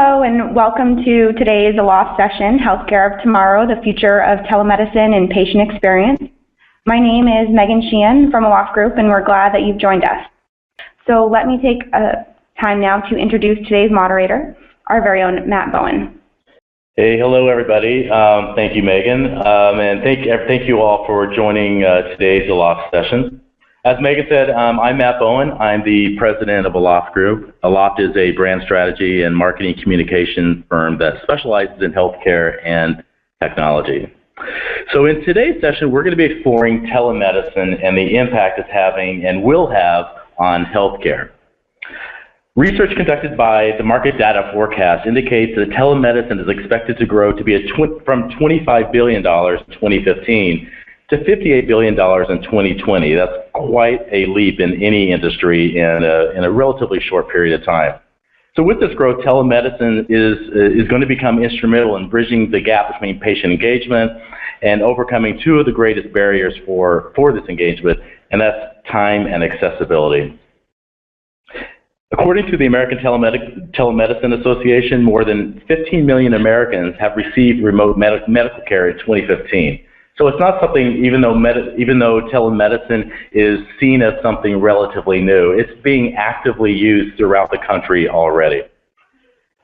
Hello and welcome to today's Aloft session, Healthcare of Tomorrow, the Future of Telemedicine and Patient Experience. My name is Megan Sheehan from Aloft Group and we're glad that you've joined us. So let me take time now to introduce today's moderator, our very own Matt Bowen. Hey, hello everybody. Thank you, Megan, and thank you all for joining today's Aloft session. As Megan said, I'm Matt Bowen. I'm the president of Aloft Group. Aloft is a brand strategy and marketing communication firm that specializes in healthcare and technology. So in today's session, we're going to be exploring telemedicine and the impact it's having and will have on healthcare. Research conducted by the Market Data Forecast indicates that telemedicine is expected to grow to be from $25 billion in 2015 to $58 billion in 2020. That's quite a leap in any industry in a relatively short period of time. So with this growth, telemedicine is going to become instrumental in bridging the gap between patient engagement and overcoming two of the greatest barriers for this engagement, and that's time and accessibility. According to the American Telemedicine Association, more than 15 million Americans have received remote medical care in 2015. So it's not something, even though telemedicine is seen as something relatively new, it's being actively used throughout the country already.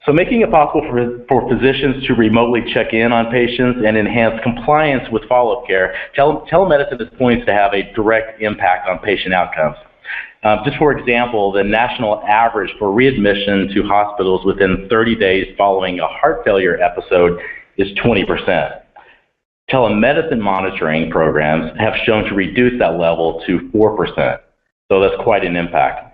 So making it possible for physicians to remotely check in on patients and enhance compliance with follow-up care, telemedicine is poised to have a direct impact on patient outcomes. Just for example, the national average for readmission to hospitals within 30 days following a heart failure episode is 20%. Telemedicine monitoring programs have shown to reduce that level to 4%. So that's quite an impact.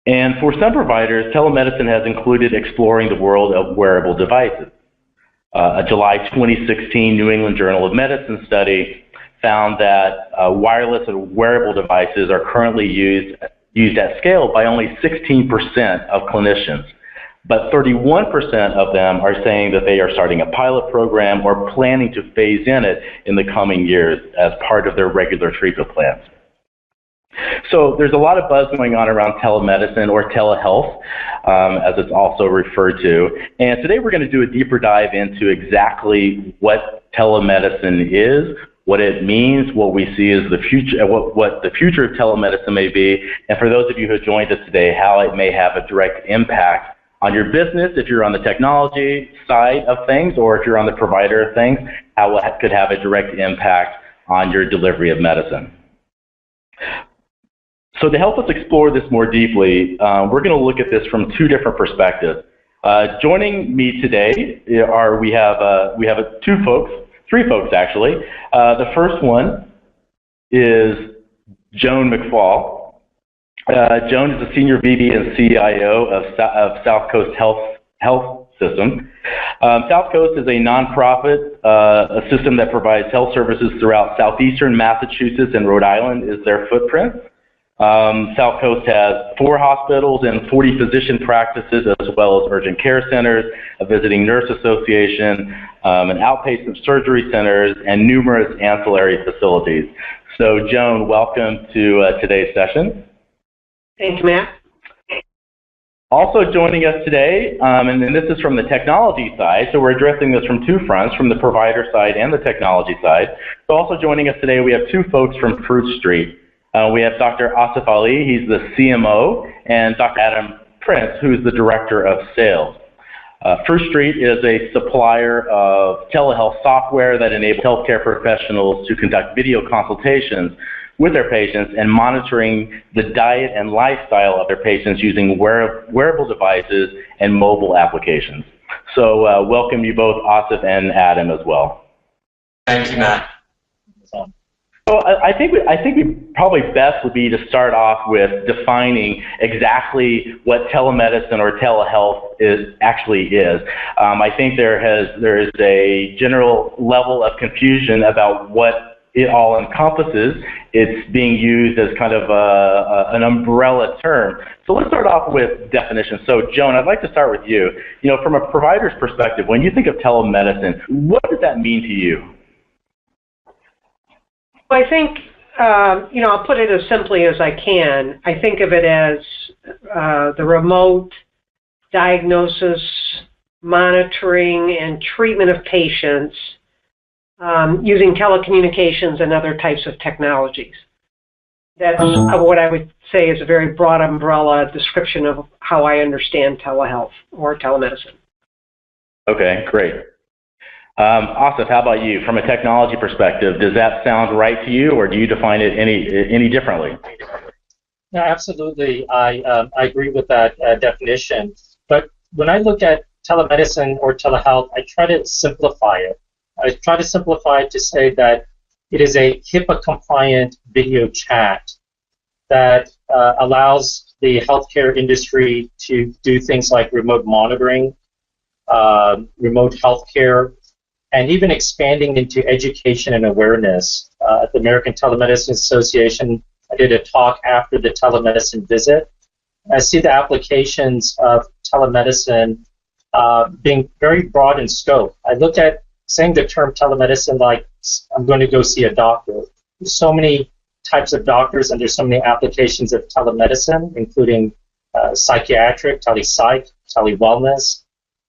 And for some providers, telemedicine has included exploring the world of wearable devices. A July 2016 New England Journal of Medicine study found that wireless and wearable devices are currently used at scale by only 16% of clinicians. But 31% of them are saying that they are starting a pilot program or planning to phase in it in the coming years as part of their regular treatment plans. So there's a lot of buzz going on around telemedicine or telehealth, as it's also referred to. And today we're going to do a deeper dive into exactly what telemedicine is, what it means, what we see as the future, what the future of telemedicine may be, and for those of you who have joined us today, how it may have a direct impact on your business, if you're on the technology side of things, or if you're on the provider of things, how it could have a direct impact on your delivery of medicine. So to help us explore this more deeply, we're going to look at this from two different perspectives. Joining me today we have three folks actually. The first one is Joan McFaul. Joan is the Senior VP and CIO of Southcoast Health System. Southcoast is a nonprofit, a system that provides health services throughout southeastern Massachusetts and Rhode Island is their footprint. Southcoast has 4 hospitals and 40 physician practices, as well as urgent care centers, a visiting nurse association, an outpatient surgery centers, and numerous ancillary facilities. So Joan, welcome to today's session. Thanks, Matt. Also joining us today, and this is from the technology side, so we're addressing this from two fronts, from the provider side and the technology side. So also joining us today, we have two folks from Fruit Street. We have Dr. Asif Ali, he's the CMO, and Dr. Adam Prince, who's the Director of Sales. Fruit Street is a supplier of telehealth software that enables healthcare professionals to conduct video consultations with their patients and monitoring the diet and lifestyle of their patients using wearable devices and mobile applications. So welcome you both, Asif and Adam, as well. Thank you, Matt. So I think we probably best would be to start off with defining exactly what telemedicine or telehealth actually is. I think there is a general level of confusion about what it all encompasses. It's being used as kind of an umbrella term. So let's start off with definitions. So Joan, I'd like to start with you. You know, from a provider's perspective, when you think of telemedicine, what does that mean to you? I think, I'll put it as simply as I can. I think of it as the remote diagnosis, monitoring, and treatment of patients using telecommunications and other types of technologies. That's what I would say is a very broad umbrella description of how I understand telehealth or telemedicine. Okay, great. Asif, how about you? From a technology perspective, does that sound right to you, or do you define it any differently? No, absolutely. I agree with that definition. But when I look at telemedicine or telehealth, I try to simplify it. I try to simplify it to say that it is a HIPAA-compliant video chat that allows the healthcare industry to do things like remote monitoring, remote healthcare, and even expanding into education and awareness. At the American Telemedicine Association, I did a talk after the telemedicine visit. I see the applications of telemedicine being very broad in scope. I look at saying the term telemedicine like I'm going to go see a doctor. There's so many types of doctors, and there's so many applications of telemedicine, including psychiatric, telepsych, telewellness,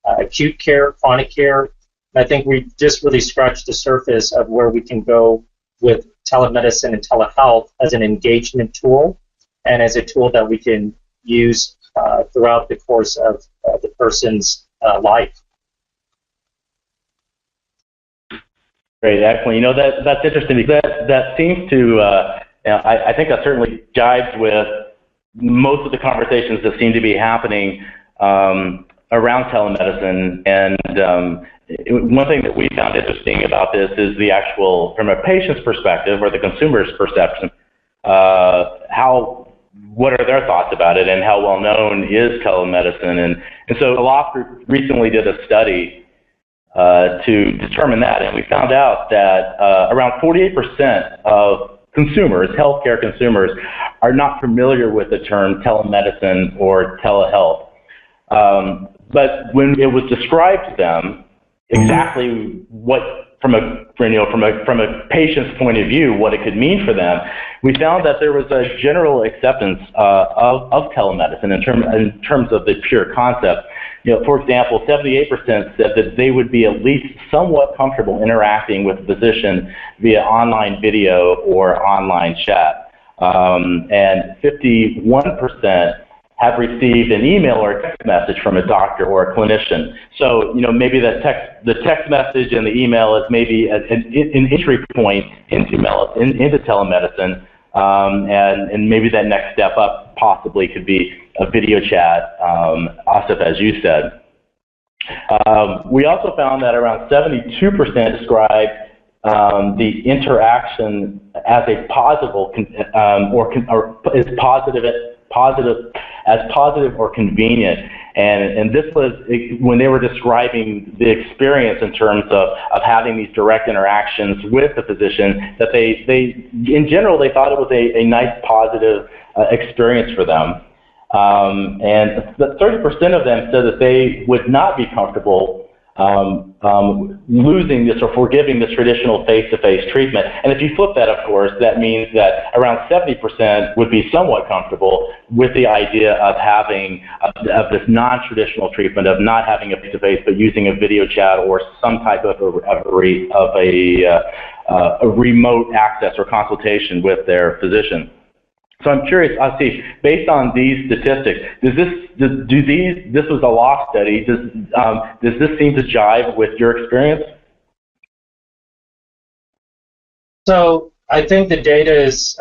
acute care, chronic care. And I think we just really scratched the surface of where we can go with telemedicine and telehealth as an engagement tool and as a tool that we can use throughout the course of the person's life. Great, excellent. You know, that's interesting because that seems to, I think that certainly jives with most of the conversations that seem to be happening around telemedicine. And one thing that we found interesting about this is the actual, from a patient's perspective or the consumer's perception, what are their thoughts about it and how well known is telemedicine. And so Aloft recently did a study to determine that, and we found out that around 48% of consumers, healthcare consumers, are not familiar with the term telemedicine or telehealth. But when it was described to them, exactly what, from a patient's point of view, what it could mean for them, we found that there was a general acceptance of telemedicine in terms of the pure concept. You know, for example, 78% said that they would be at least somewhat comfortable interacting with a physician via online video or online chat. And 51% have received an email or a text message from a doctor or a clinician. So, you know, maybe the text message and the email is maybe an entry point into telemedicine, and maybe that next step up possibly could be a video chat, Asif, as you said. We also found that around 72% described the interaction as a positive or convenient, and this was when they were describing the experience in terms of having these direct interactions with the physician, that they in general they thought it was a nice positive experience for them. And 30% of them said that they would not be comfortable losing this or forgiving this traditional face-to-face treatment. And if you flip that, of course, that means that around 70% would be somewhat comfortable with the idea of having of this non-traditional treatment, of not having a face-to-face but using a video chat or some type of a remote access or consultation with their physician. So I'm curious, Asif, based on these statistics, this was a Aloft study, does this seem to jive with your experience? So I think the data is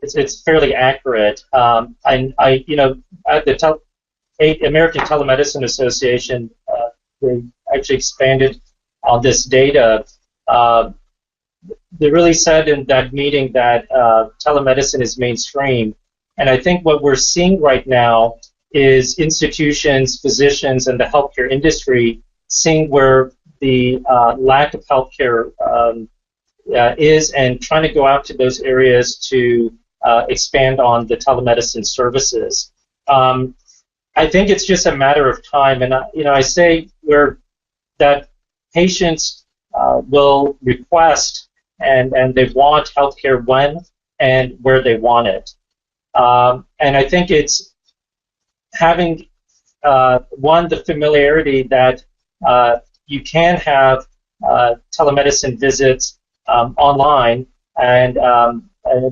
it's fairly accurate. At the American Telemedicine Association, they actually expanded on this data. They really said in that meeting that telemedicine is mainstream, and I think what we're seeing right now is institutions, physicians, and the healthcare industry seeing where the lack of healthcare is and trying to go out to those areas to expand on the telemedicine services. I think it's just a matter of time, and I say that patients will request and they want healthcare when and where they want it. And I think it's having one, the familiarity that you can have telemedicine visits online and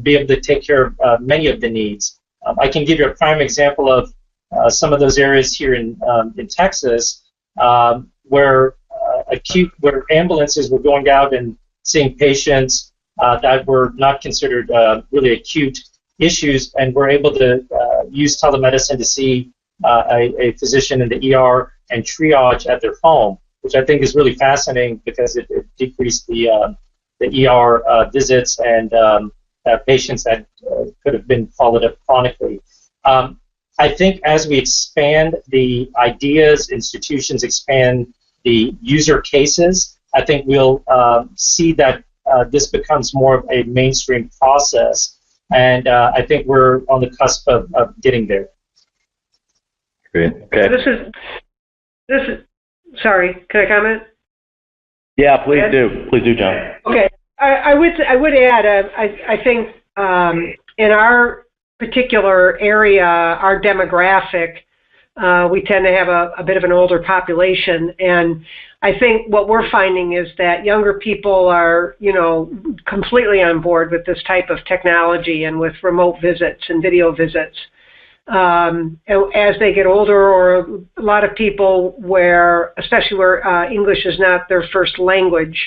be able to take care of many of the needs. I can give you a prime example of some of those areas here in Texas where ambulances were going out and seeing patients that were not considered really acute issues, and we're able to use telemedicine to see a physician in the ER and triage at their home, which I think is really fascinating because it decreased the ER visits and patients that could have been followed up chronically. I think as we expand the ideas, institutions expand the user cases, I think we'll see that this becomes more of a mainstream process, and I think we're on the cusp of getting there. Great. Okay. This is. Sorry, can I comment? Yeah, please do. Please do, Joan. Okay. I would add. I think in our particular area, our demographic, we tend to have a bit of an older population, and I think what we're finding is that younger people are, completely on board with this type of technology and with remote visits and video visits. As they get older, or a lot of people especially where English is not their first language,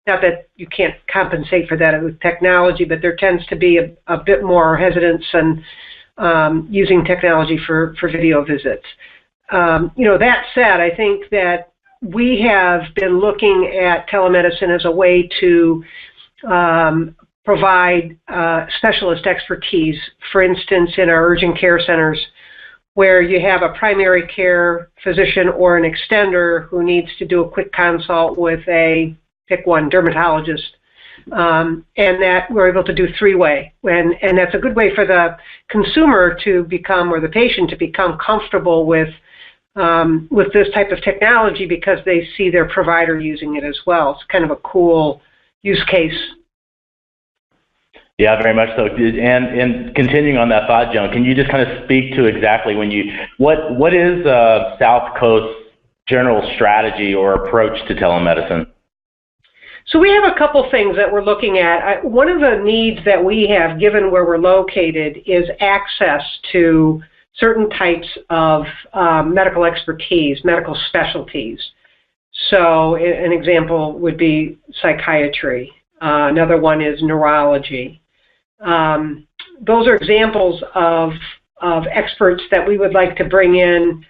not that you can't compensate for that with technology, but there tends to be a bit more hesitance and using technology for video visits. That said, I think that we have been looking at telemedicine as a way to provide specialist expertise, for instance, in our urgent care centers, where you have a primary care physician or an extender who needs to do a quick consult with pick one, dermatologist, and that we're able to do three-way. And that's a good way for the consumer to become, or the patient to become comfortable with this type of technology because they see their provider using it as well. It's kind of a cool use case. Yeah, very much so. And continuing on that thought, Joan, can you just kind of speak to exactly what is Southcoast's general strategy or approach to telemedicine? So we have a couple things that we're looking at. One of the needs that we have, given where we're located, is access to certain types of medical expertise, medical specialties. So an example would be psychiatry. Another one is neurology. Those are examples of experts that we would like to bring in,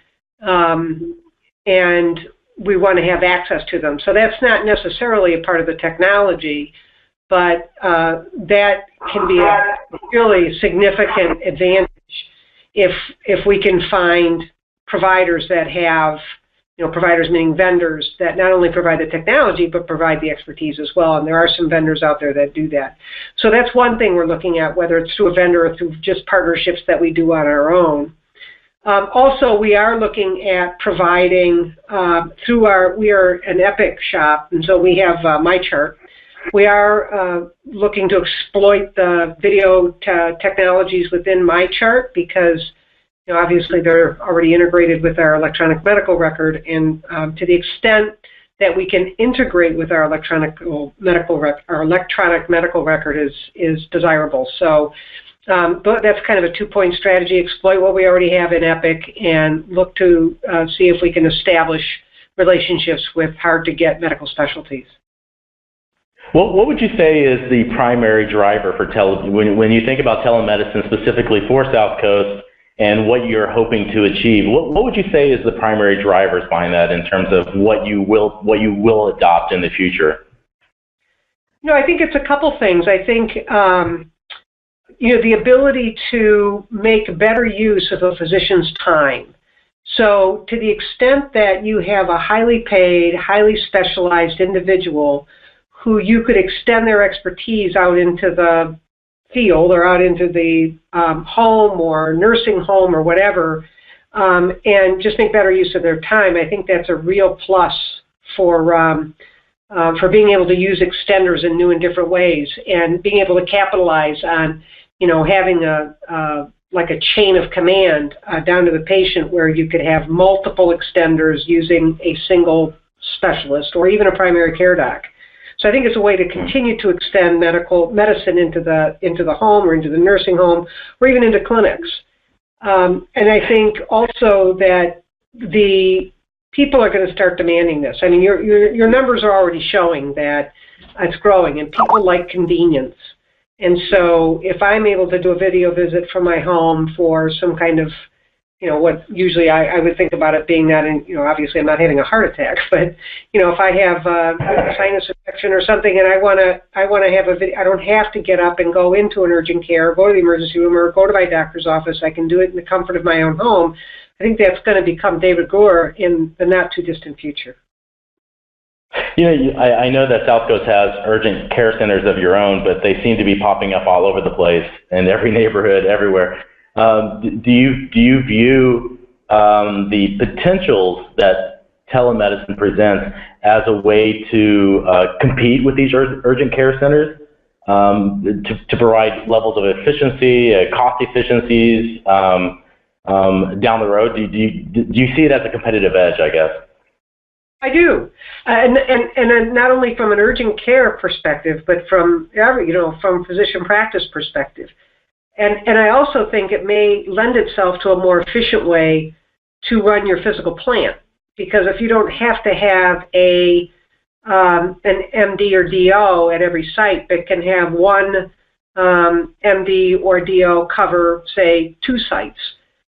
and we want to have access to them. So that's not necessarily a part of the technology, but that can be a really significant advantage if we can find providers that have, providers meaning vendors that not only provide the technology but provide the expertise as well. And there are some vendors out there that do that. So that's one thing we're looking at, whether it's through a vendor or through just partnerships that we do on our own. Also, we are looking at providing we are an Epic shop, and so we have MyChart. We are looking to exploit the video technologies within MyChart because, obviously they're already integrated with our electronic medical record, and to the extent that we can integrate with our electronic medical record is desirable. So. But that's kind of a two-point strategy: exploit what we already have in Epic and look to see if we can establish relationships with hard-to-get medical specialties. What would you say is the primary driver for when you think about telemedicine specifically for Southcoast and what you're hoping to achieve? What would you say is the primary drivers behind that in terms of what you will adopt in the future? I think it's a couple things. I think the ability to make better use of a physician's time. So to the extent that you have a highly paid, highly specialized individual who you could extend their expertise out into the field or out into the home or nursing home or whatever, and just make better use of their time, I think that's a real plus for being able to use extenders in new and different ways and being able to capitalize on having a like a chain of command down to the patient, where you could have multiple extenders using a single specialist or even a primary care doc. So I think it's a way to continue to extend medicine into the home or into the nursing home or even into clinics. And I think also that the people are going to start demanding this. I mean, your numbers are already showing that it's growing, and people like convenience. And so if I'm able to do a video visit from my home for some kind of, what usually I would think about it being that, obviously I'm not having a heart attack, but, if I have a sinus infection or something and I want to have a video, I don't have to get up and go into an urgent care, go to the emergency room, or go to my doctor's office. I can do it in the comfort of my own home. I think that's going to become de rigueur in the not too distant future. I know that Southcoast has urgent care centers of your own, but they seem to be popping up all over the place in every neighborhood, everywhere. Do you view the potentials that telemedicine presents as a way to compete with these urgent care centers, to provide levels of efficiency, cost efficiencies down the road? Do you see it as a competitive edge, I guess? I do, and not only from an urgent care perspective, but from from physician practice perspective, and I also think it may lend itself to a more efficient way to run your physical plant, because if you don't have to have an MD or DO at every site, but can have one MD or DO cover, say, 2 sites,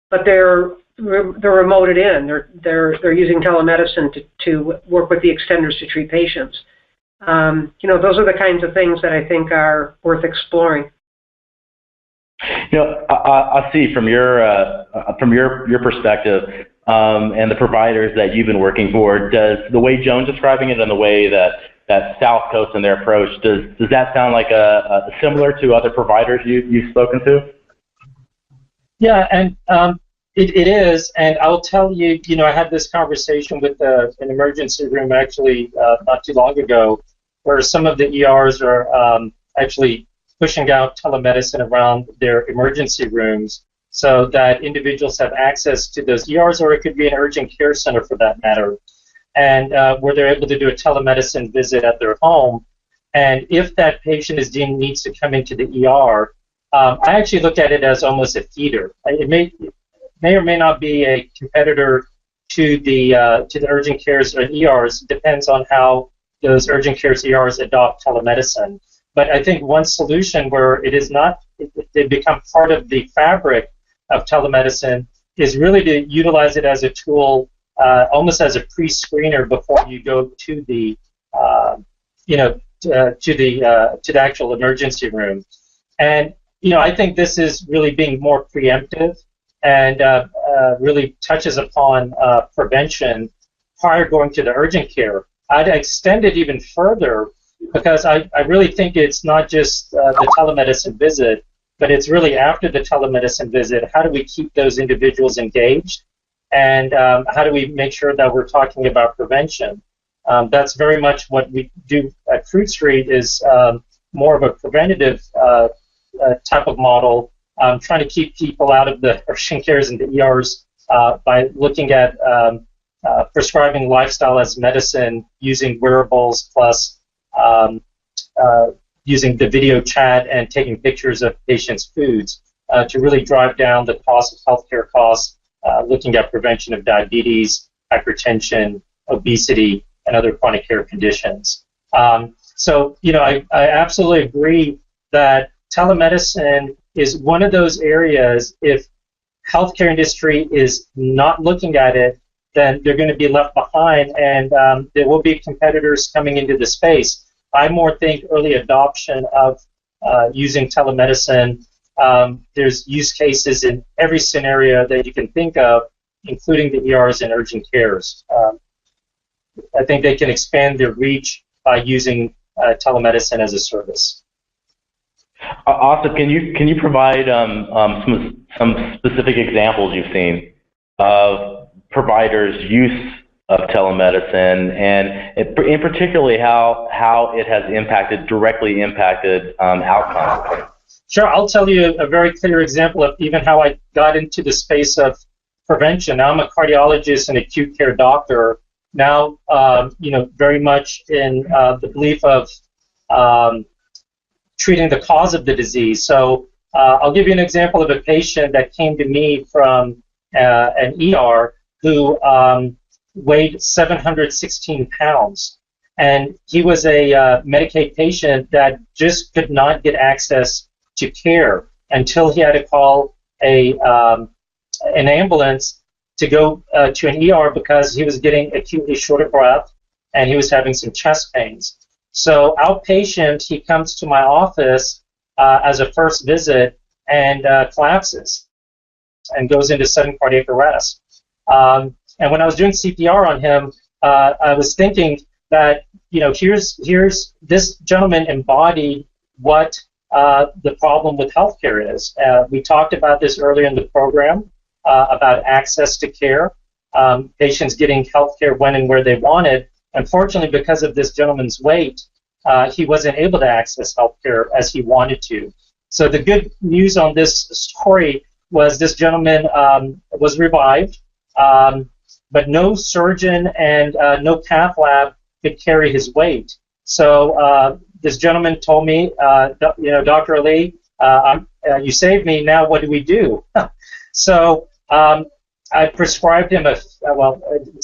but they're remoted in. They're using telemedicine to work with the extenders to treat patients. Those are the kinds of things that I think are worth exploring. I see from your perspective and the providers that you've been working for, does the way Joan's describing it and the way that Southcoast and their approach, does that sound like similar to other providers you've spoken to? Yeah, and it is, and I'll tell you, I had this conversation with an emergency room actually not too long ago, where some of the ERs are actually pushing out telemedicine around their emergency rooms so that individuals have access to those ERs, or it could be an urgent care center for that matter, and where they're able to do a telemedicine visit at their home. And if that patient is deemed needs to come into the ER, I actually look at it as almost a feeder. It may or may not be a competitor to the urgent cares or ERs. It depends on how those urgent cares ERs adopt telemedicine. But I think one solution where it is not, they become part of the fabric of telemedicine is really to utilize it as a tool, almost as a pre-screener before you go to the, to the actual emergency room. And I think this is really being more preemptive and really touches upon prevention prior to going to the urgent care. I'd extend it even further, because I really think it's not just the telemedicine visit, but it's really after the telemedicine visit, how do we keep those individuals engaged, and how do we make sure that we're talking about prevention? That's very much what we do at Fruit Street, is more of a preventative type of model, trying to keep people out of the urgent cares and the ERs by looking at prescribing lifestyle as medicine, using wearables, plus using the video chat and taking pictures of patients' foods to really drive down the cost of healthcare costs, looking at prevention of diabetes, hypertension, obesity, and other chronic care conditions. So, I absolutely agree that telemedicine is one of those areas, if healthcare industry is not looking at it, then they're going to be left behind, and there will be competitors coming into the space. I more think early adoption of using telemedicine. There's use cases in every scenario that you can think of, including the ERs and urgent cares. I think they can expand their reach by using telemedicine as a service. Asif, can you provide some specific examples you've seen of providers' use of telemedicine, and in particularly how it has directly impacted outcomes? Sure, I'll tell you a very clear example of even how I got into the space of prevention. Now I'm a cardiologist and acute care doctor. Now, very much in the belief of treating the cause of the disease. So I'll give you an example of a patient that came to me from an ER who weighed 716 pounds. And he was a Medicaid patient that just could not get access to care until he had to call an ambulance to go to an ER because he was getting acutely short of breath and he was having some chest pains. So outpatient, he comes to my office as a first visit and collapses and goes into sudden cardiac arrest. And when I was doing CPR on him, I was thinking that, here's this gentleman embodied what the problem with healthcare is. We talked about this earlier in the program about access to care, patients getting healthcare when and where they wanted. Unfortunately, because of this gentleman's weight, he wasn't able to access healthcare as he wanted to. So the good news on this story was this gentleman was revived, but no surgeon and no cath lab could carry his weight. So this gentleman told me, Dr. Ali, you saved me, now what do we do? So I prescribed him it's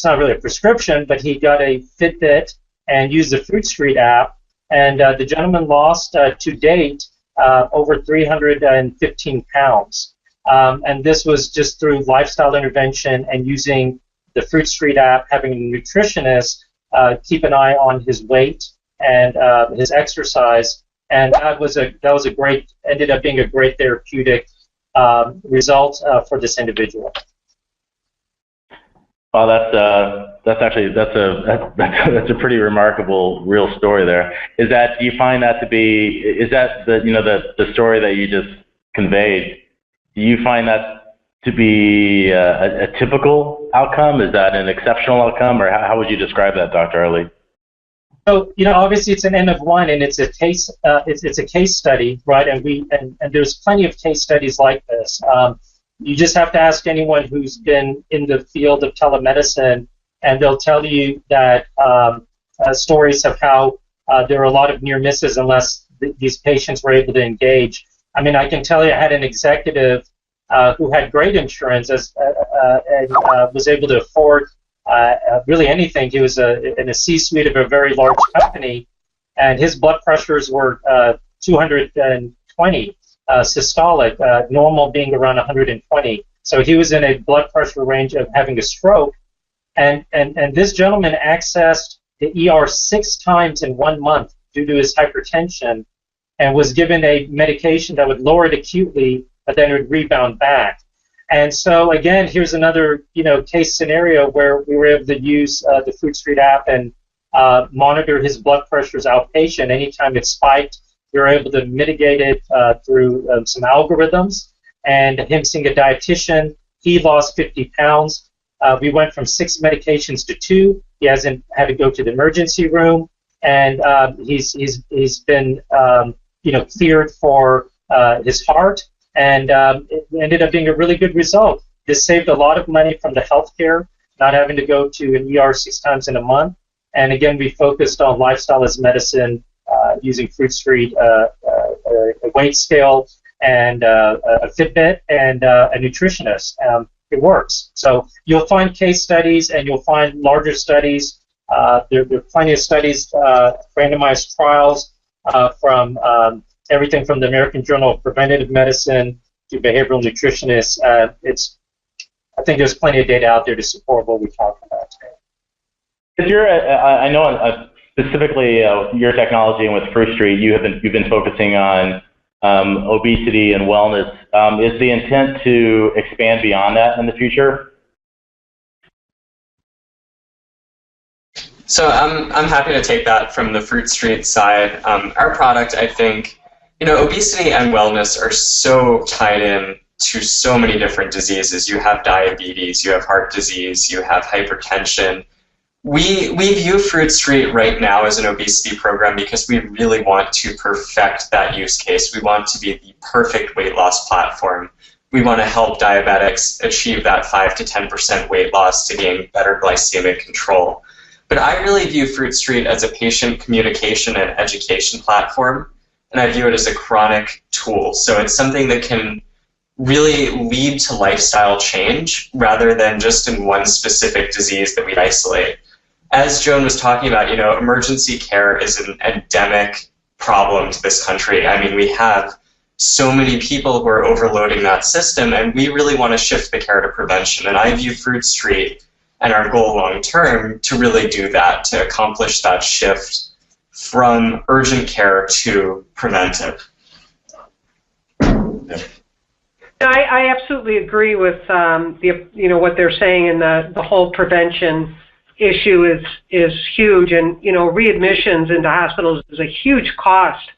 not really a prescription, but he got a Fitbit and used the Fruit Street app, and the gentleman lost to date over 315 pounds. And this was just through lifestyle intervention and using the Fruit Street app, having a nutritionist keep an eye on his weight and his exercise, and ended up being a great therapeutic result for this individual. Well, that's a pretty remarkable real story there. Do you find that to be, is that the story that you just conveyed? Do you find that to be a typical outcome? Is that an exceptional outcome, or how would you describe that, Dr. Ali? So, obviously it's an N of one, and it's a case. It's a case study, right? And there's plenty of case studies like this. You just have to ask anyone who's been in the field of telemedicine, and they'll tell you that stories of how there are a lot of near misses unless these patients were able to engage. I mean, I can tell you, I had an executive who had great insurance and was able to afford really anything. He was in a C-suite of a very large company, and his blood pressures were 220 systolic, normal being around 120. So he was in a blood pressure range of having a stroke, and this gentleman accessed the ER 6 times in 1 month due to his hypertension, and was given a medication that would lower it acutely, but then it would rebound back. And so again, here's another case scenario where we were able to use the Fruit Street app and monitor his blood pressures outpatient. Anytime it spiked, we were able to mitigate it through some algorithms. And him seeing a dietitian, he lost 50 pounds. We went from 6 medications to 2. He hasn't had to go to the emergency room, and he's been cleared for his heart. And it ended up being a really good result. This saved a lot of money from the healthcare, not having to go to an ER 6 times in a month. And again, we focused on lifestyle as medicine, using Fruit Street, a weight scale, and a Fitbit, and a nutritionist. It works. So you'll find case studies, and you'll find larger studies. There are plenty of studies, randomized trials from everything from the American Journal of Preventative Medicine to behavioral nutritionists. I think there's plenty of data out there to support what we talked about today. I know specifically your technology and with Fruit Street, you've been focusing on obesity and wellness. Is the intent to expand beyond that in the future? So I'm happy to take that from the Fruit Street side. Our product, I think, obesity and wellness are so tied in to so many different diseases. You have diabetes, you have heart disease, you have hypertension. We view Fruit Street right now as an obesity program because we really want to perfect that use case. We want to be the perfect weight loss platform. We want to help diabetics achieve that 5 to 10% weight loss to gain better glycemic control. But I really view Fruit Street as a patient communication and education platform, and I view it as a chronic tool. So it's something that can really lead to lifestyle change rather than just in one specific disease that we isolate. As Joan was talking about, emergency care is an endemic problem to this country. I mean, we have so many people who are overloading that system, and we really want to shift the care to prevention. And I view Fruit Street and our goal long term to really do that, to accomplish that shift from urgent care to preventive. I absolutely agree with what they're saying, and the whole prevention issue is huge, and readmissions into hospitals is a huge cost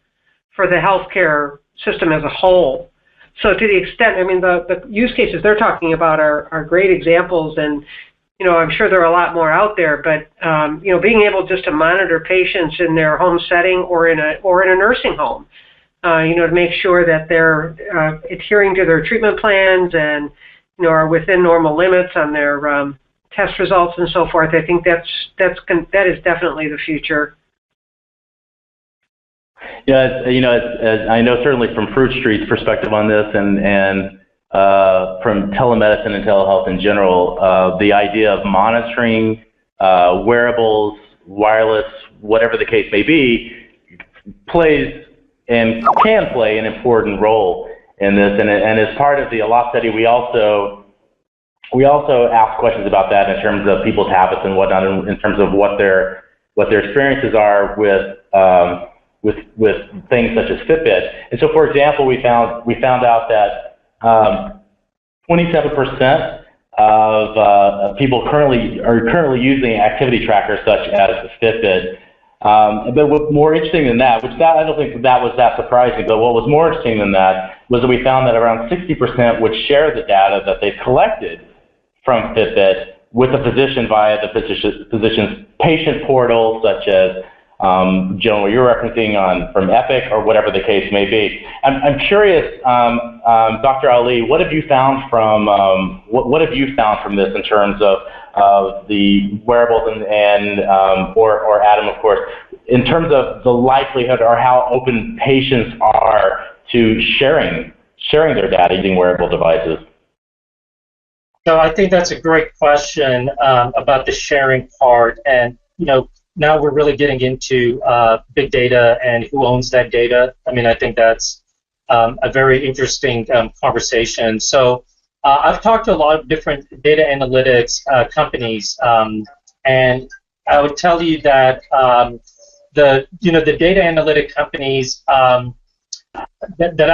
for the healthcare system as a whole. So to the extent, I mean, the use cases they're talking about are great examples, and I'm sure there are a lot more out there, but being able just to monitor patients in their home setting or in a nursing home, to make sure that they're adhering to their treatment plans and are within normal limits on their test results and so forth. I think that is definitely the future. Yeah, as I know certainly from Fruit Street's perspective on this, and from telemedicine and telehealth in general, the idea of monitoring wearables, wireless, whatever the case may be, plays and can play an important role in this. And as part of the Aloft study, we also ask questions about that in terms of people's habits and whatnot, in terms of what their experiences are with things such as Fitbit. And so, for example, we found out that 27% of people are currently using activity trackers such as Fitbit. But what's more interesting than that, I don't think that was that surprising, but what was more interesting than that was that we found that around 60% would share the data that they've collected from Fitbit with a physician via the physician's patient portal, such as Joan, what you're referencing from Epic or whatever the case may be. I'm curious, Dr. Ali, what have you found from this in terms of the wearables or Adam, of course, in terms of the likelihood or how open patients are to sharing their data using wearable devices? So I think that's a great question about the sharing part, and now we're really getting into big data and who owns that data. I mean, I think that's a very interesting conversation. So I've talked to a lot of different data analytics companies, and I would tell you that the data analytic companies that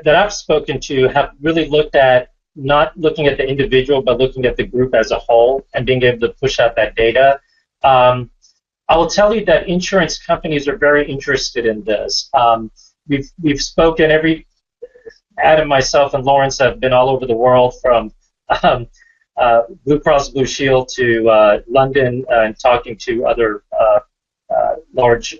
I've spoken to have really looked at not looking at the individual, but looking at the group as a whole and being able to push out that data. I will tell you that insurance companies are very interested in this. We've spoken, Adam, myself, and Lawrence have been all over the world, from Blue Cross Blue Shield to London, and talking to other large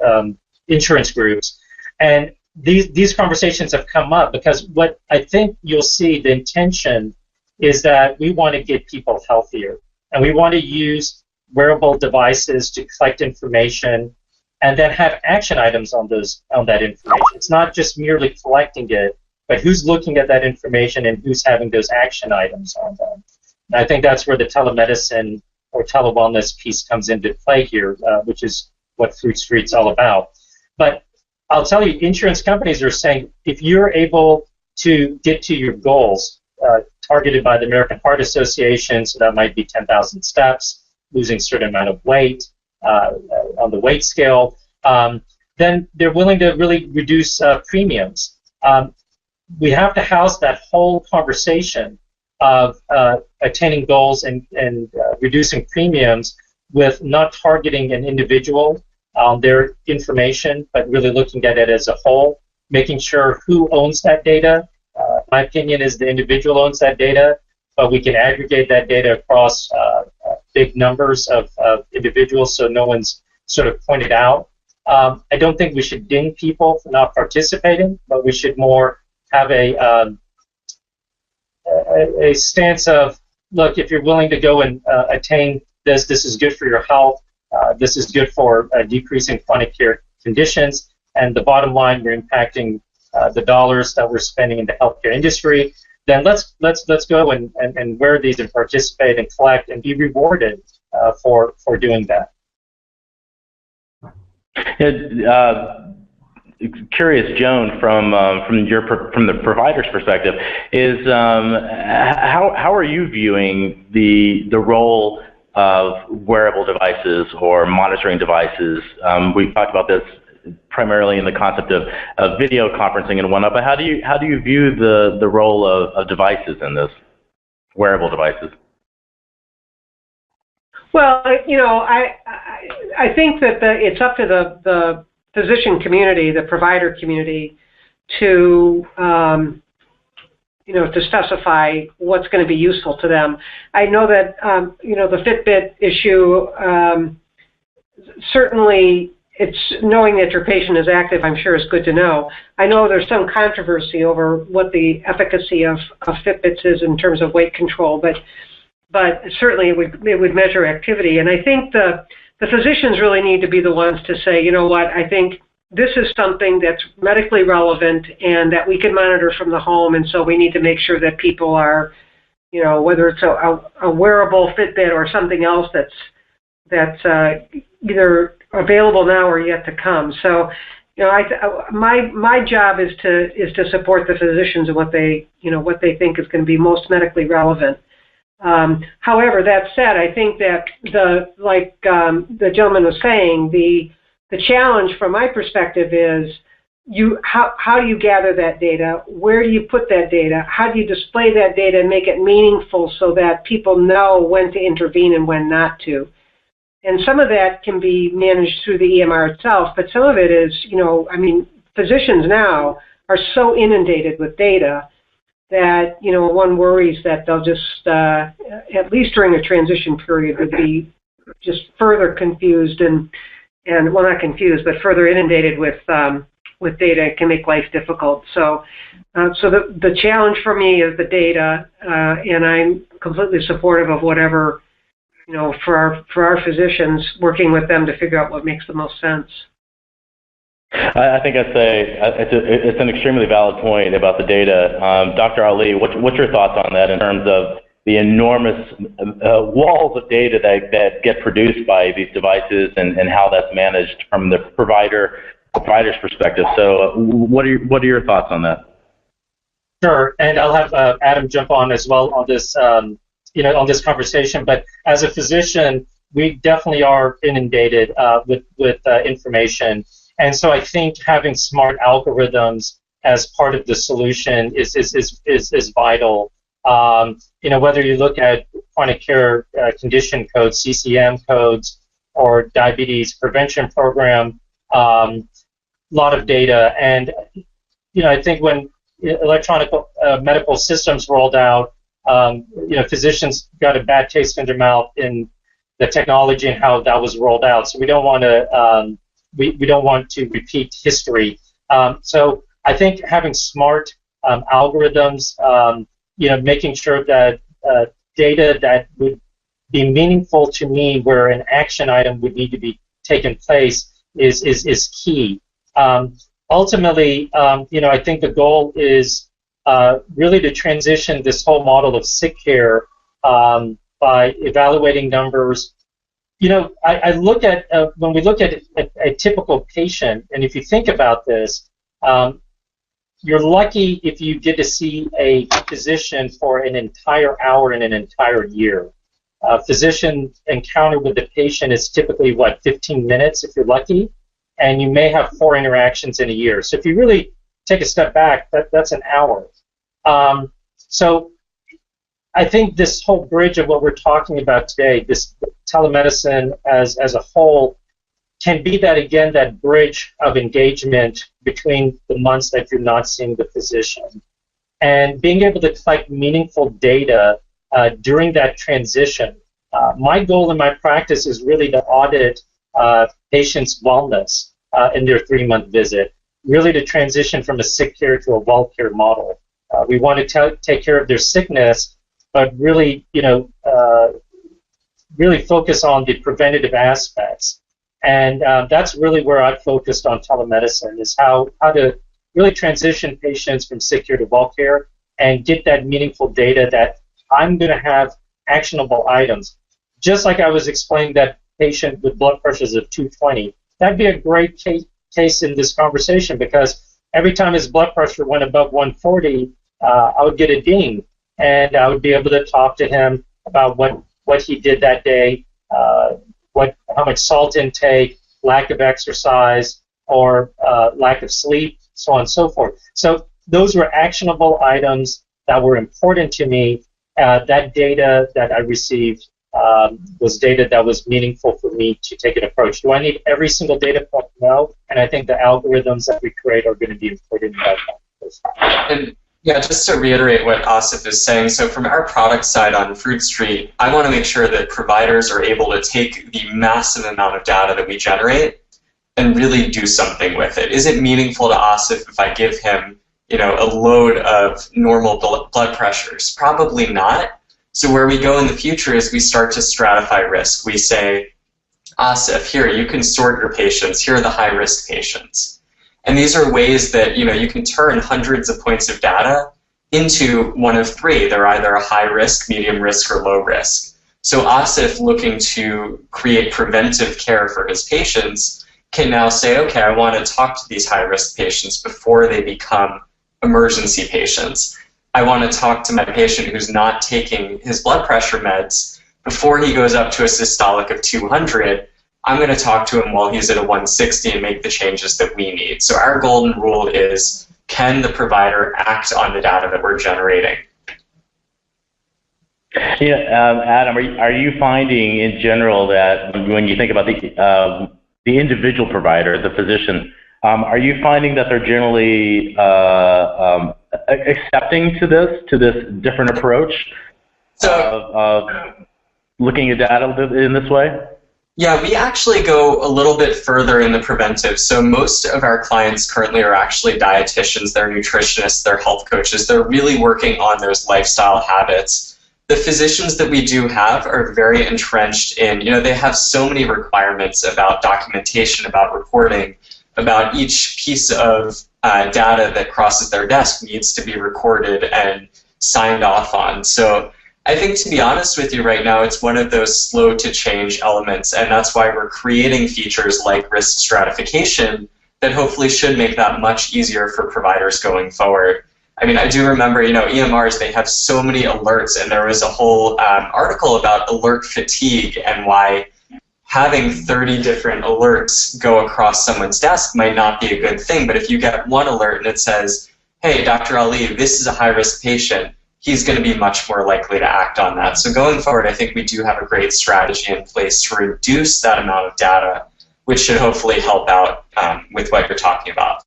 insurance groups. And these conversations have come up because what I think you'll see, the intention is that we want to get people healthier, and we want to use wearable devices to collect information and then have action items on that information. It's not just merely collecting it, but who's looking at that information and who's having those action items on them. And I think that's where the telemedicine or telewellness piece comes into play here, which is what Fruit Street's all about. But I'll tell you, insurance companies are saying if you're able to get to your goals targeted by the American Heart Association, so that might be 10,000 steps, losing a certain amount of weight on the weight scale, then they're willing to really reduce premiums. We have to house that whole conversation of attaining goals and reducing premiums with not targeting an individual on their information, but really looking at it as a whole, making sure who owns that data. My opinion is the individual owns that data, but we can aggregate that data across big numbers of individuals, so no one's sort of pointed out. I don't think we should ding people for not participating, but we should more have a stance of, look, if you're willing to go and attain this is good for your health, this is good for decreasing chronic care conditions, and the bottom line, we're impacting the dollars that we're spending in the healthcare industry, then let's go and wear these and participate and collect and be rewarded for doing that. Curious, Joan, from the provider's perspective, is how are you viewing the role of wearable devices or monitoring devices? We've talked about this primarily in the concept of video conferencing and whatnot, but how do you view the role of devices in this, wearable devices? Well, I think that it's up to the physician community, the provider community, to to specify what's going to be useful to them. I know that the Fitbit issue, certainly it's knowing that your patient is active, I'm sure, is good to know. I know there's some controversy over what the efficacy of Fitbits is in terms of weight control, but certainly it would measure activity. And I think the physicians really need to be the ones to say, you know what, I think this is something that's medically relevant and that we can monitor from the home, and so we need to make sure that people are, whether it's a wearable Fitbit or something else that's either available now or yet to come. So, my job is to support the physicians in what they think is going to be most medically relevant. However, that said, I think that the gentleman was saying, the challenge from my perspective is how do you gather that data? Where do you put that data? How do you display that data and make it meaningful so that people know when to intervene and when not to? And some of that can be managed through the EMR itself, but some of it is, physicians now are so inundated with data that, one worries that they'll just, at least during a transition period, would be just further confused and well, not confused, but further inundated with data. It can make life difficult. So the challenge for me is the data, and I'm completely supportive of whatever, for our physicians, working with them to figure out what makes the most sense. I think I'd say it's an extremely valid point about the data. Dr. Ali, what's your thoughts on that in terms of the enormous walls of data that get produced by these devices and how that's managed from the provider's perspective? So what are your thoughts on that? Sure, and I'll have Adam jump on as well on this on this conversation. But as a physician, we definitely are inundated with information. And so I think having smart algorithms as part of the solution is vital. Whether you look at chronic care condition codes, CCM codes, or diabetes prevention program, lot of data. And I think when electronic medical systems rolled out, physicians got a bad taste in their mouth in the technology and how that was rolled out. So we don't want to we don't want to repeat history. So I think having smart algorithms, making sure that data that would be meaningful to me, where an action item would need to be taken place, is key. Ultimately, I think the goal is really to transition this whole model of sick care by evaluating numbers. I look at when we look at a typical patient, and if you think about this, you're lucky if you get to see a physician for an entire hour in an entire year. A physician encounter with the patient is typically, 15 minutes if you're lucky, and you may have 4 interactions in a year. So if you really take a step back, that's an hour. So I think this whole bridge of what we're talking about today, this telemedicine as a whole, can be that bridge of engagement between the months that you're not seeing the physician. And being able to collect meaningful data during that transition My goal in my practice is really to audit patients' wellness in their 3-month visit, really to transition from a sick care to a well care model. We want to take care of their sickness, but really, really focus on the preventative aspects. And that's really where I've focused on telemedicine, is how to really transition patients from sick care to well care and get that meaningful data that I'm going to have actionable items. Just like I was explaining that patient with blood pressures of 220, that'd be a great case in this conversation, because every time his blood pressure went above 140, I would get a ding, and I would be able to talk to him about what he did that day, how much salt intake, lack of exercise, or lack of sleep, so on and so forth. So those were actionable items that were important to me. That data that I received was data that was meaningful for me to take an approach. Do I need every single data point? No, and I think the algorithms that we create are going to be important in that process. And yeah, just to reiterate what Asif is saying, so from our product side on Fruit Street, I want to make sure that providers are able to take the massive amount of data that we generate and really do something with it. Is it meaningful to Asif if I give him, a load of normal blood pressures? Probably not. So where we go in the future is we start to stratify risk. We say, Asif, here, you can sort your patients. Here are the high-risk patients. And these are ways that, you can turn hundreds of points of data into one of three. They're either a high risk, medium risk, or low risk. So Asif, looking to create preventive care for his patients, can now say, okay, I want to talk to these high risk patients before they become emergency patients. I want to talk to my patient who's not taking his blood pressure meds before he goes up to a systolic of 200. I'm going to talk to him while he's at a 160 and make the changes that we need. So our golden rule is, can the provider act on the data that we're generating? Yeah, Adam, are you finding in general that when you think about the individual provider, the physician, are you finding that they're generally accepting to this different approach of looking at data in this way? Yeah, we actually go a little bit further in the preventive. So most of our clients currently are actually dietitians, they're nutritionists, they're health coaches. They're really working on those lifestyle habits. The physicians that we do have are very entrenched in, they have so many requirements about documentation, about reporting, about each piece of data that crosses their desk needs to be recorded and signed off on. So I think, to be honest with you right now, it's one of those slow to change elements, and that's why we're creating features like risk stratification that hopefully should make that much easier for providers going forward. I mean, I do remember, EMRs, they have so many alerts, and there was a whole article about alert fatigue and why having 30 different alerts go across someone's desk might not be a good thing, but if you get one alert and it says, hey, Dr. Ali, this is a high-risk patient, he's going to be much more likely to act on that. So going forward, I think we do have a great strategy in place to reduce that amount of data, which should hopefully help out with what you're talking about.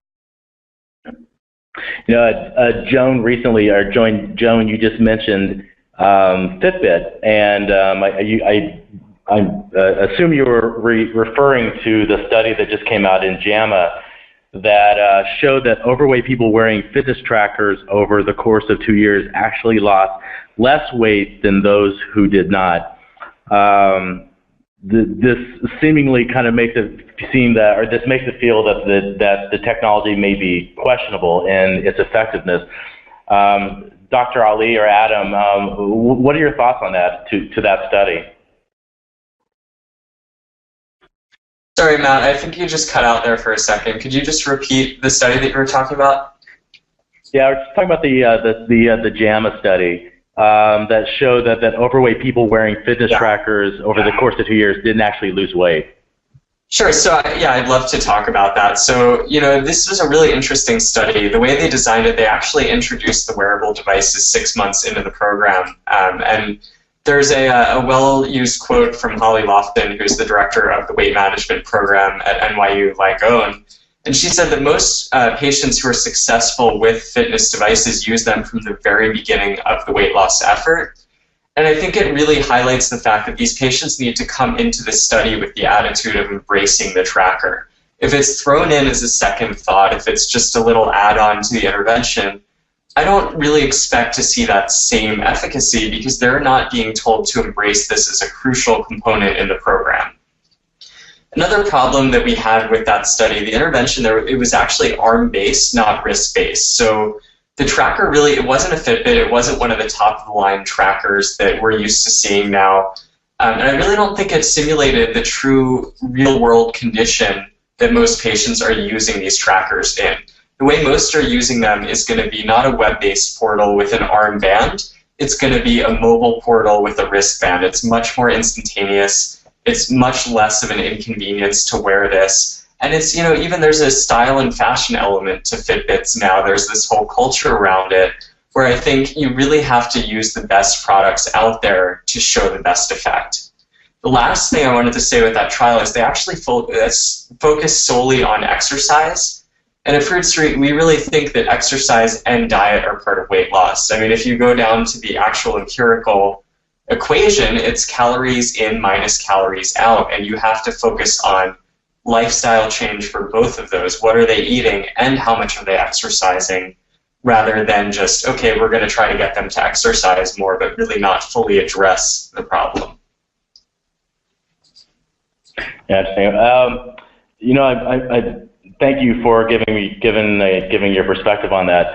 Joan recently, Joan, you just mentioned Fitbit, and I assume you were referring to the study that just came out in JAMA that showed that overweight people wearing fitness trackers over the course of 2 years actually lost less weight than those who did not. This seemingly kind of makes it seem that, or this makes it feel that the technology may be questionable in its effectiveness. Dr. Ali or Adam, what are your thoughts on that, to that study? Sorry, Matt, I think you just cut out there for a second. Could you just repeat the study that you were talking about? Yeah, I was talking about the JAMA study that showed that overweight people wearing fitness trackers over the course of 2 years didn't actually lose weight. Sure. So yeah, I'd love to talk about that. So this was a really interesting study. The way they designed it, they actually introduced the wearable devices 6 months into the program, and there's a well-used quote from Holly Lofton, who's the director of the weight management program at NYU Langone, and she said that most patients who are successful with fitness devices use them from the very beginning of the weight loss effort. And I think it really highlights the fact that these patients need to come into the study with the attitude of embracing the tracker. If it's thrown in as a second thought, if it's just a little add-on to the intervention, I don't really expect to see that same efficacy because they're not being told to embrace this as a crucial component in the program. Another problem that we had with that study, the intervention there, it was actually arm-based, not wrist-based. So the tracker really, it wasn't a Fitbit, it wasn't one of the top-of-the-line trackers that we're used to seeing now. And I really don't think it simulated the true real-world condition that most patients are using these trackers in. The way most are using them is going to be not a web-based portal with an armband, it's going to be a mobile portal with a wristband. It's much more instantaneous, it's much less of an inconvenience to wear this. And it's, you know, even there's a style and fashion element to Fitbits now. There's this whole culture around it where I think you really have to use the best products out there to show the best effect. The last thing I wanted to say with that trial is they actually focus solely on exercise. And at Fruit Street, we really think that exercise and diet are part of weight loss. I mean, if you go down to the actual empirical equation, it's calories in minus calories out, and you have to focus on lifestyle change for both of those. What are they eating and how much are they exercising, rather than just, okay, we're going to try to get them to exercise more, but really not fully address the problem. Yeah, interesting. You know, I thank you for giving your perspective on that.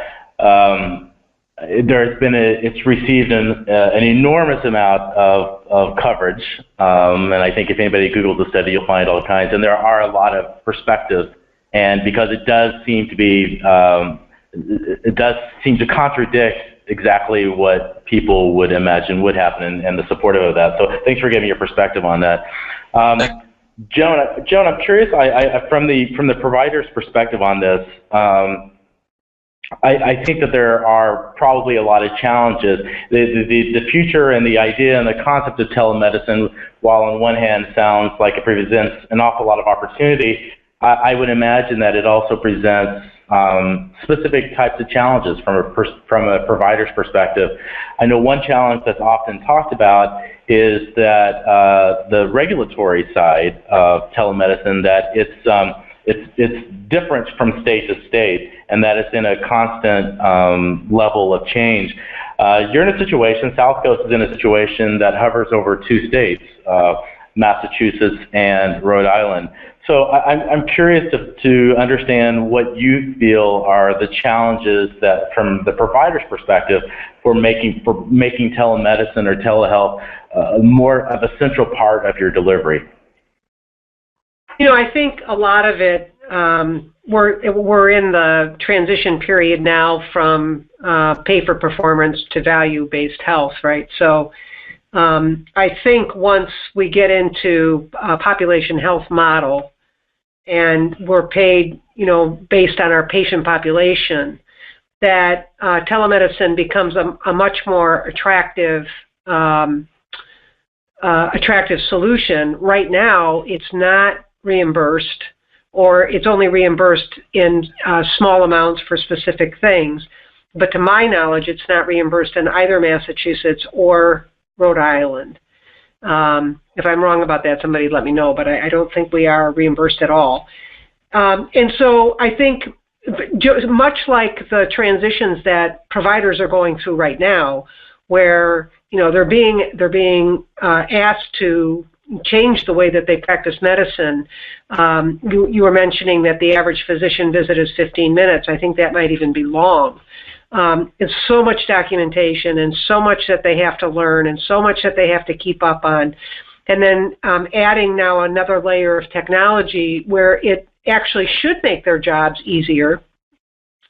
It's received an enormous amount of coverage, and I think if anybody Googles the study, you'll find all kinds. And there are a lot of perspectives, and because it does seem to contradict exactly what people would imagine would happen, and the supportive of that. So thanks for giving your perspective on that. Joan, I'm curious. From the provider's perspective on this. I think that there are probably a lot of challenges. The future and the idea and the concept of telemedicine, while on one hand sounds like it presents an awful lot of opportunity, I would imagine that it also presents specific types of challenges from a provider's perspective. I know one challenge that's often talked about is that the regulatory side of telemedicine, that it's different from state to state, and that it's in a constant level of change. You're in a situation, Southcoast is in a situation that hovers over two states, Massachusetts and Rhode Island. So I'm curious to understand what you feel are the challenges that, from the provider's perspective, for making telemedicine or telehealth more of a central part of your delivery. You know, I think a lot of it, we're in the transition period now from pay for performance to value-based health, right? So I think once we get into a population health model and we're paid, you know, based on our patient population, that telemedicine becomes a much more attractive solution. Right now, it's not reimbursed, or it's only reimbursed in small amounts for specific things. But to my knowledge, it's not reimbursed in either Massachusetts or Rhode Island. If I'm wrong about that, somebody let me know, but I don't think we are reimbursed at all. And so I think, much like the transitions that providers are going through right now, where, you know, they're being asked to change the way that they practice medicine. You were mentioning that the average physician visit is 15 minutes. I think that might even be long. It's so much documentation and so much that they have to learn and so much that they have to keep up on. And then adding now another layer of technology where it actually should make their jobs easier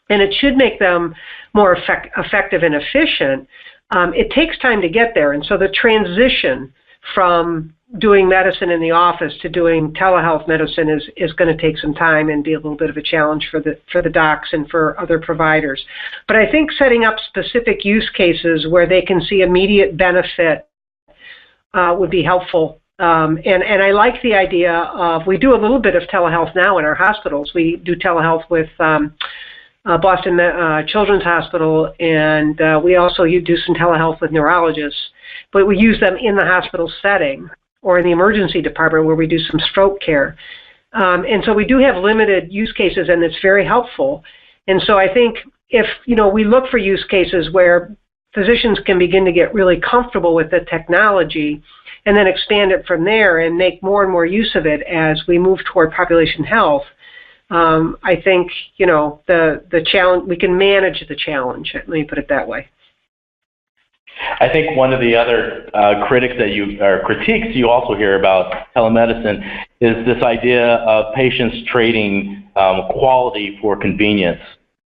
and it should make them more effective and efficient. It takes time to get there. And so the transition from doing medicine in the office to doing telehealth medicine is going to take some time and be a little bit of a challenge for the docs and for other providers. But I think setting up specific use cases where they can see immediate benefit would be helpful. And I like the idea of, we do a little bit of telehealth now in our hospitals. We do telehealth with Boston Children's Hospital, and we also do some telehealth with neurologists. but we use them in the hospital setting or in the emergency department where we do some stroke care. And so we do have limited use cases, and it's very helpful. And so I think if, we look for use cases where physicians can begin to get really comfortable with the technology and then expand it from there and make more and more use of it as we move toward population health, I think, the challenge, we can manage the challenge. Let me put it that way. I think one of the other critiques you also hear about telemedicine is this idea of patients trading quality for convenience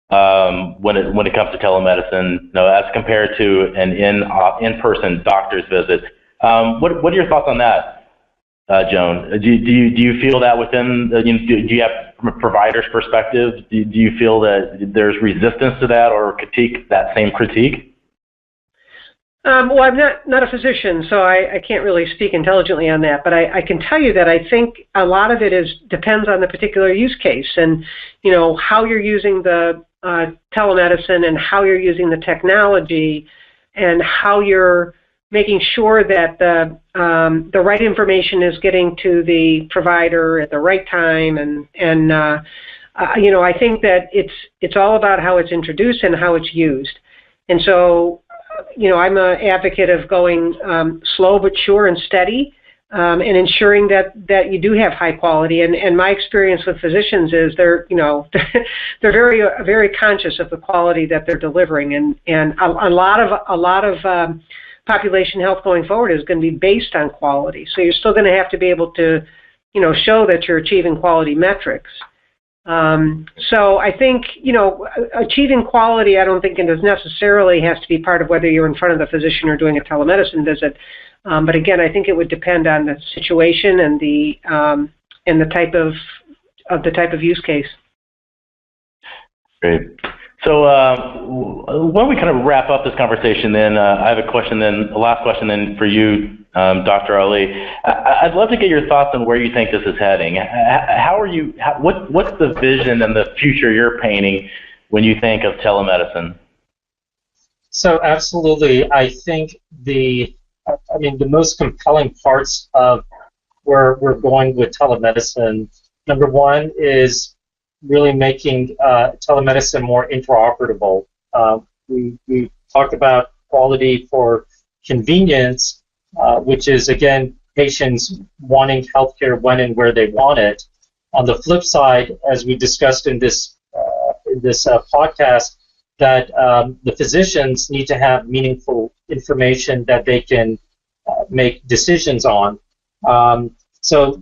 when it comes to telemedicine, as compared to an in-person doctor's visit. What are your thoughts on that, Joan? Do you feel that within do you have, from a provider's perspective, do you feel that there's resistance to that or that same critique? Well, I'm not a physician, so I can't really speak intelligently on that. But I can tell you that I think a lot of it depends on the particular use case, and how you're using the telemedicine and how you're using the technology, and how you're making sure that the right information is getting to the provider at the right time, and I think that it's all about how it's introduced and how it's used, and so. I'm an advocate of going slow but sure and steady, and ensuring that you do have high quality. And my experience with physicians is they're they're very very conscious of the quality that they're delivering, and a lot of population health going forward is going to be based on quality. So you're still going to have to be able to show that you're achieving quality metrics. So I think, achieving quality, I don't think it necessarily has to be part of whether you're in front of the physician or doing a telemedicine visit. But again, I think it would depend on the situation and the type of use case. Great. So why don't we kind of wrap up this conversation then? I have a last question then for you, Dr. Ali. I'd love to get your thoughts on where you think this is heading. What's the vision and the future you're painting when you think of telemedicine? So absolutely, I think the most compelling parts of where we're going with telemedicine, number one is really making telemedicine more interoperable. We talked about quality for convenience, which is, again, patients wanting healthcare when and where they want it. On the flip side, as we discussed in this podcast, that the physicians need to have meaningful information that they can make decisions on. So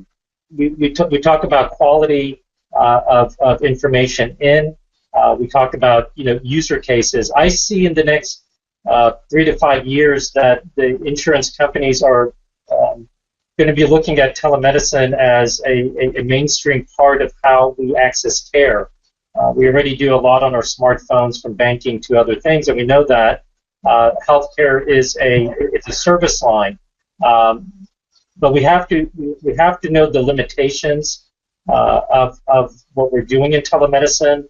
we talk about quality of information in. We talked about user cases. I see in the next 3 to 5 years that the insurance companies are going to be looking at telemedicine as a mainstream part of how we access care. We already do a lot on our smartphones, from banking to other things, and we know that healthcare is it's a service line. But we have to know the limitations of what we're doing in telemedicine.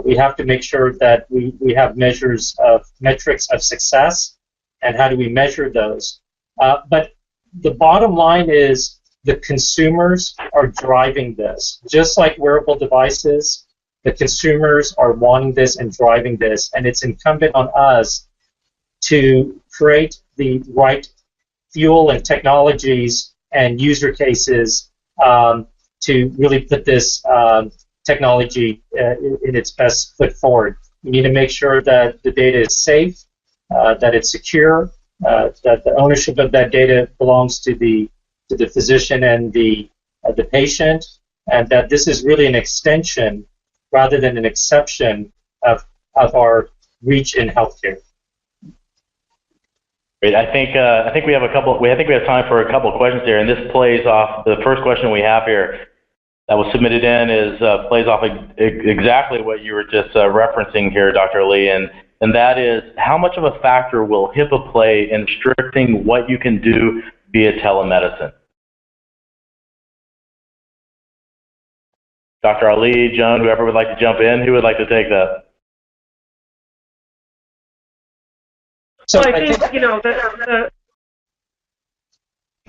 We have to make sure that we have metrics of success, and how do we measure those. But the bottom line is the consumers are driving this. Just like wearable devices, the consumers are wanting this and driving this, and it's incumbent on us to create the right fuel and technologies and user cases to really put this technology in its best foot forward. We need to make sure that the data is safe, that it's secure, that the ownership of that data belongs to the physician and the patient, and that this is really an extension rather than an exception of our reach in healthcare. Great. I think we have time for a couple of questions here, and this plays off the first question we have here that was submitted in plays off exactly what you were just referencing here, Dr. Ali, and that is, how much of a factor will HIPAA play in restricting what you can do via telemedicine? Dr. Ali, Joan, whoever would like to jump in, who would like to take that? So I think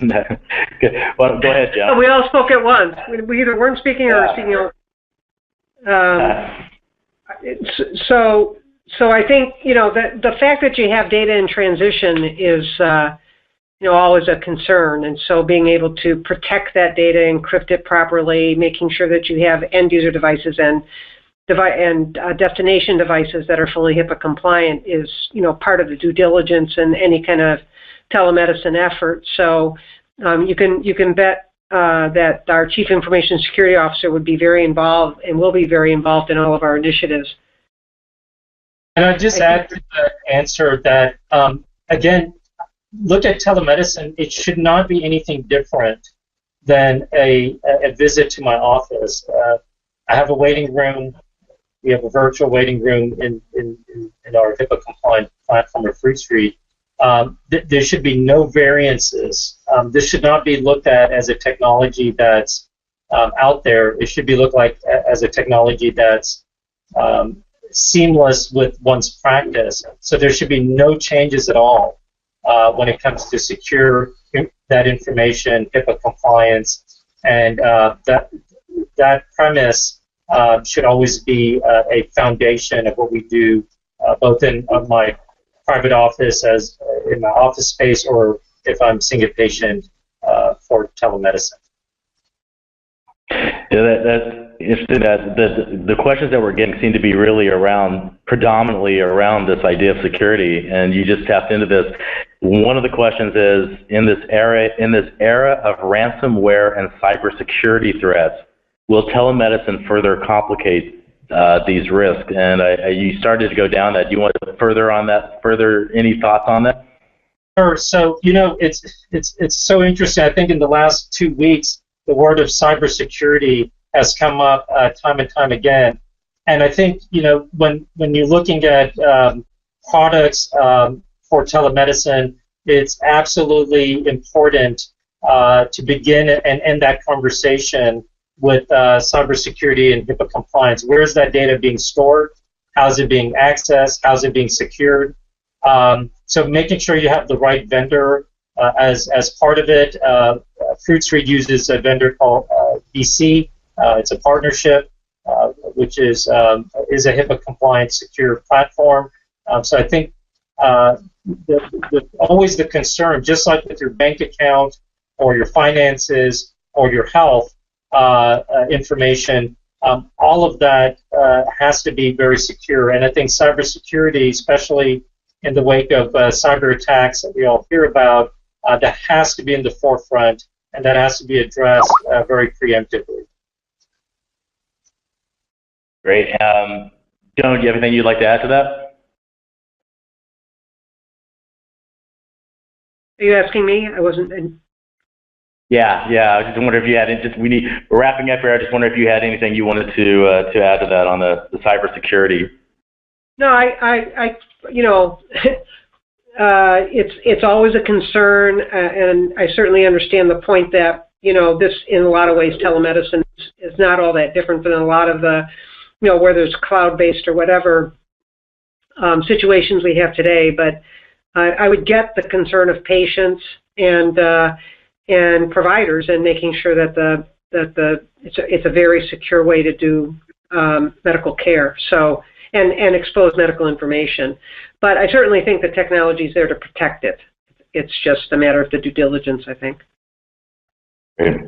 Okay. Well, go ahead, Joan. We all spoke at once. We either weren't speaking or speaking. So I think, the fact that you have data in transition is, always a concern. And so being able to protect that data, encrypt it properly, making sure that you have end user devices and destination devices that are fully HIPAA compliant is, part of the due diligence and any kind of telemedicine effort. So you can bet that our Chief Information Security Officer would be very involved and will be very involved in all of our initiatives. And I'd just add to the answer that, again, look at telemedicine. It should not be anything different than a visit to my office. I have a waiting room. We have a virtual waiting room in our HIPAA compliant platform at Fruit Street. There should be no variances. This should not be looked at as a technology that's out there. It should be looked like as a technology that's seamless with one's practice. So there should be no changes at all when it comes to secure that information, HIPAA compliance, and that premise should always be a foundation of what we do, both in my private office, as in my office space, or if I'm seeing a patient for telemedicine. Yeah, that's interesting. The questions that we're getting seem to be really predominantly around this idea of security, and you just tapped into this. One of the questions is, in this era of ransomware and cybersecurity threats, will telemedicine further complicate these risks? And you started to go down that. Do you want to further on that? Any thoughts on that? Sure. So it's so interesting. I think in the last 2 weeks, the word of cybersecurity has come up time and time again. And I think when you're looking at products for telemedicine, it's absolutely important to begin and end that conversation with cybersecurity and HIPAA compliance. Where is that data being stored? How is it being accessed? How is it being secured? So making sure you have the right vendor as part of it. Fruit Street uses a vendor called BC. It's a partnership, which is a HIPAA compliant secure platform. So I think always the concern, just like with your bank account or your finances or your health information, all of that has to be very secure. And I think cybersecurity, especially in the wake of cyber attacks that we all hear about, that has to be in the forefront, and that has to be addressed very preemptively. Great. Joan, do you have anything you'd like to add to that? Are you asking me? I wasn't. Yeah. I just wonder if you had we're wrapping up here. I just wonder if you had anything you wanted to add to that on the cybersecurity. No, it's always a concern, and I certainly understand the point that this, in a lot of ways, telemedicine is not all that different than a lot of the, whether it's cloud-based or whatever situations we have today. But I would get the concern of patients and providers, and making sure that it's a very secure way to do medical care. So and expose medical information. But I certainly think the technology is there to protect it. It's just a matter of the due diligence, I think. Great.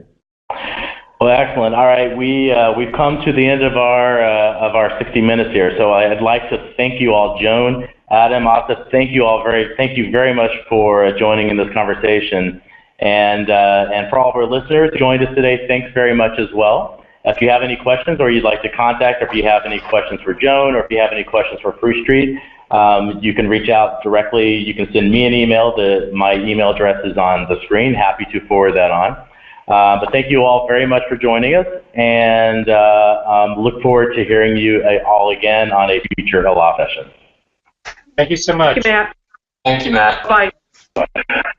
Well, excellent. All right, we've come to the end of our 60 minutes here. So I'd like to thank you all, Joan, Adam, Asif. Thank you very much for joining in this conversation, and for all of our listeners who joined us today, thanks very much as well. If you have any questions, or you'd like to contact, or if you have any questions for Joan, or if you have any questions for Fruit Street, you can reach out directly. You can send me an email. My email address is on the screen. Happy to forward that on. But thank you all very much for joining us, and look forward to hearing you all again on a future Aloft session. Thank you so much. Thank you, Matt. Thank you, Matt. Bye.